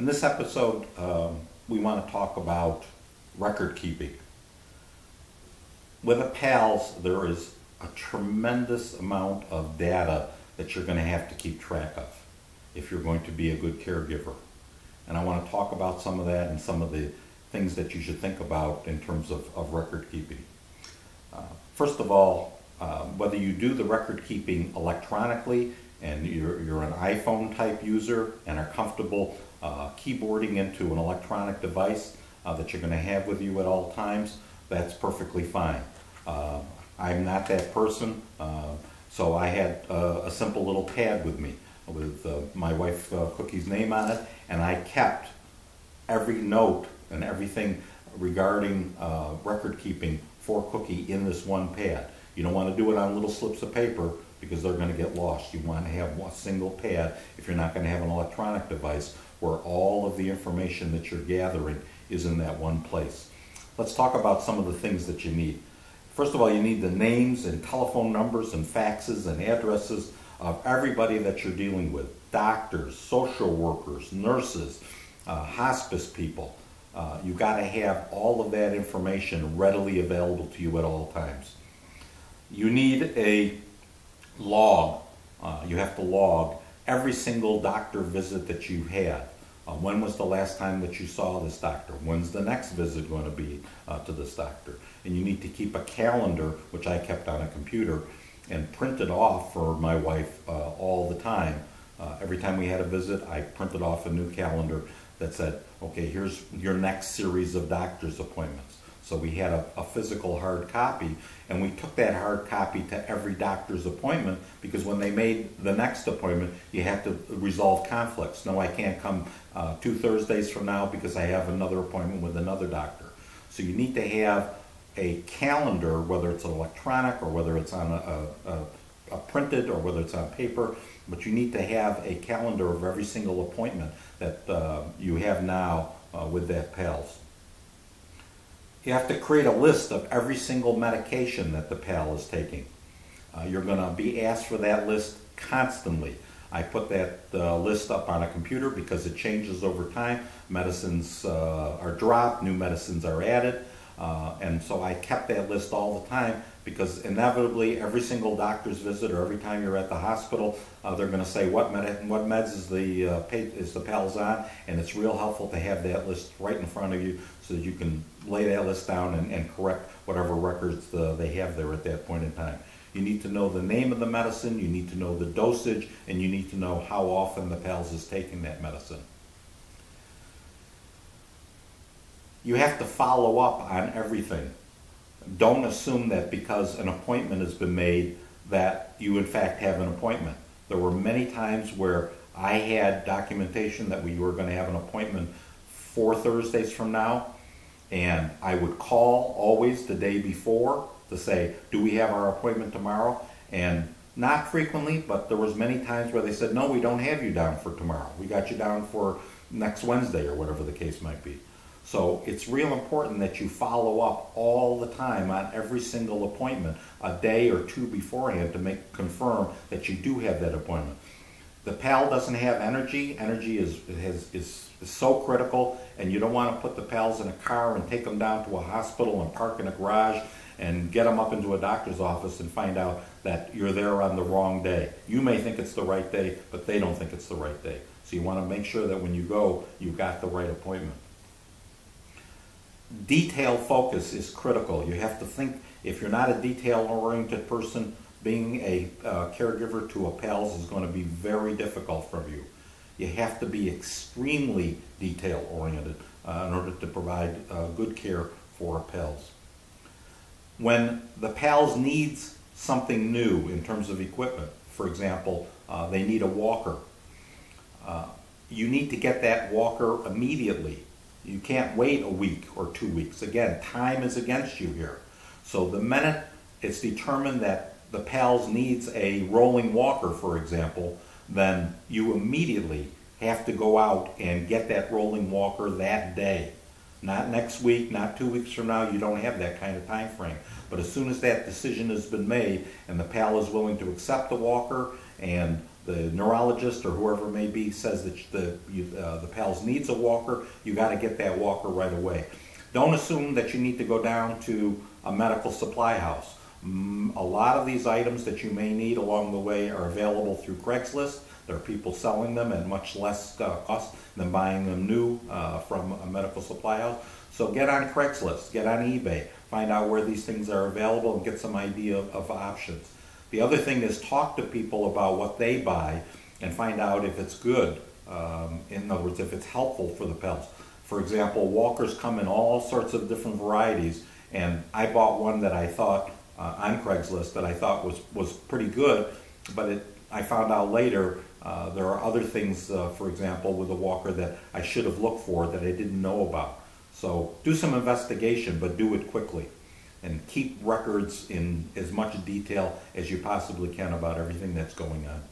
In this episode, we want to talk about record keeping. With the PALS, there is a tremendous amount of data that you're going to have to keep track of if you're going to be a good caregiver. And I want to talk about some of that and some of the things that you should think about in terms of record keeping. First of all, whether you do the record keeping electronically and you're an iPhone type user and are comfortable keyboarding into an electronic device that you're going to have with you at all times, that's perfectly fine. I'm not that person, so I had a simple little pad with me with my wife Cookie's name on it, and I kept every note and everything regarding record keeping for Cookie in this one pad. You don't want to do it on little slips of paper because they're going to get lost. You want to have one single pad if you're not going to have an electronic device where all of the information that you're gathering is in that one place. Let's talk about some of the things that you need. First of all, you need the names and telephone numbers and faxes and addresses of everybody that you're dealing with. Doctors, social workers, nurses, hospice people. You've got to have all of that information readily available to you at all times. You need a log. You have to log every single doctor visit that you had. When was the last time that you saw this doctor? When's the next visit going to be to this doctor? And you need to keep a calendar, which I kept on a computer, and printed off for my wife all the time. Every time we had a visit, I printed off a new calendar that said, okay, here's your next series of doctor's appointments. So we had a physical hard copy, and we took that hard copy to every doctor's appointment because when they made the next appointment, you have to resolve conflicts. No, I can't come 2 Thursdays from now because I have another appointment with another doctor. So you need to have a calendar, whether it's electronic or whether it's on a printed or whether it's on paper, but you need to have a calendar of every single appointment that you have now with that PALS. You have to create a list of every single medication that the PAL is taking. You're going to be asked for that list constantly. I put that list up on a computer because it changes over time. Medicines are dropped, new medicines are added, and so I kept that list all the time because inevitably every single doctor's visit or every time you're at the hospital, they're going to say what meds is the PALS on, and it's real helpful to have that list right in front of you so that you can lay that list down and correct whatever records they have there at that point in time. You need to know the name of the medicine, you need to know the dosage, and you need to know how often the PALS is taking that medicine. You have to follow up on everything. Don't assume that because an appointment has been made that you in fact have an appointment. There were many times where I had documentation that we were going to have an appointment 4 Thursdays from now, and I would call always the day before to say, do we have our appointment tomorrow? And not frequently, but there was many times where they said, no, we don't have you down for tomorrow. We got you down for next Wednesday or whatever the case might be. So it's real important that you follow up all the time on every single appointment a day or two beforehand to confirm that you do have that appointment. The PAL doesn't have energy. Energy is so critical, and you don't want to put the PALs in a car and take them down to a hospital and park in a garage and get them up into a doctor's office and find out that you're there on the wrong day. You may think it's the right day, but they don't think it's the right day. So you want to make sure that when you go, you've got the right appointment. Detail focus is critical. You have to think, if you're not a detail-oriented person, being a caregiver to a PALS is going to be very difficult for you. You have to be extremely detail-oriented in order to provide good care for a PALS. When the PALS needs something new in terms of equipment, for example, they need a walker, you need to get that walker immediately. You can't wait a week or 2 weeks. Again, time is against you here. So the minute it's determined that the PALS needs a rolling walker, for example, then you immediately have to go out and get that rolling walker that day. Not next week, not 2 weeks from now. You don't have that kind of time frame. But as soon as that decision has been made and the PAL is willing to accept the walker and the neurologist or whoever it may be says that the PALS needs a walker, you got to get that walker right away. Don't assume that you need to go down to a medical supply house. A lot of these items that you may need along the way are available through Craigslist. There are people selling them at much less cost than buying them new from a medical supply house. So get on Craigslist, get on eBay, find out where these things are available and get some idea of options. The other thing is talk to people about what they buy and find out if it's good. In other words, if it's helpful for the PALS. For example, walkers come in all sorts of different varieties, and I bought one that I thought on Craigslist that I thought was pretty good, but I found out later there are other things, for example, with a walker that I should have looked for that I didn't know about. So do some investigation, but do it quickly. And keep records in as much detail as you possibly can about everything that's going on.